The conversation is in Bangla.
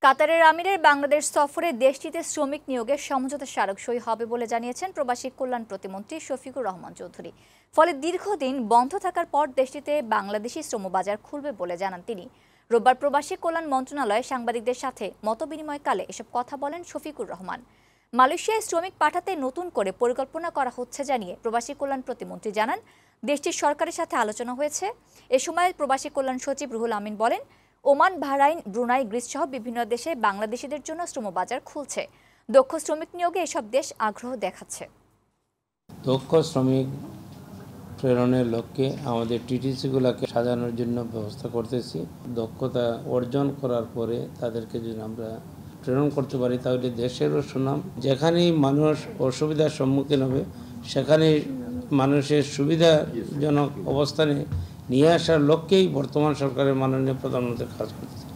কাতারের আমিরের বাংলাদেশ সফরে দেশটিতে শ্রমিক নিয়োগের সমঝোতা স্মারক সই হবে বলে জানিয়েছেন প্রবাসী কল্যাণ প্রতিমন্ত্রী শফিকুর রহমান চৌধুরী। ফলে দীর্ঘদিন বন্ধ থাকার পর দেশটিতে বাংলাদেশি শ্রমবাজার খুলবে বলে জানান তিনি। রোববার প্রবাসী কল্যাণ মন্ত্রণালয়ে সাংবাদিকদের সাথে মতবিনিময়কালে এসব কথা বলেন শফিকুর রহমান। মালয়েশিয়ায় শ্রমিক পাঠাতে নতুন করে পরিকল্পনা করা হচ্ছে জানিয়ে প্রবাসী কল্যাণ প্রতিমন্ত্রী জানান, দেশটির সরকারের সাথে আলোচনা হয়েছে। এ সময় প্রবাসী কল্যাণ সচিব রুহুল আমিন বলেন, ওমান, বাহরাইন, ব্রুনাই, গ্রিস সহ বিভিন্ন দেশে বাংলাদেশিদের জন্য শ্রমবাজার খুলছে। দক্ষ শ্রমিক নিয়োগে এসব দেশ আগ্রহ দেখাচ্ছে। দক্ষ শ্রমিক প্রেরণের লক্ষ্যে আমাদের টিটিসিগুলোকে সাজানোর জন্য ব্যবস্থা করতেছি। দক্ষতা অর্জন করার পরে তাদেরকে যদি আমরা প্রেরণ করতে পারি তাহলে দেশেরও সুনাম। যেখানেই মানুষ অসুবিধার সম্মুখীন হবে সেখানেই মানুষের সুবিধাজনক অবস্থানে নিয়ে আসার লক্ষ্যেই বর্তমান সরকারের মাননীয় প্রধানমন্ত্রী কাজ করতেছে।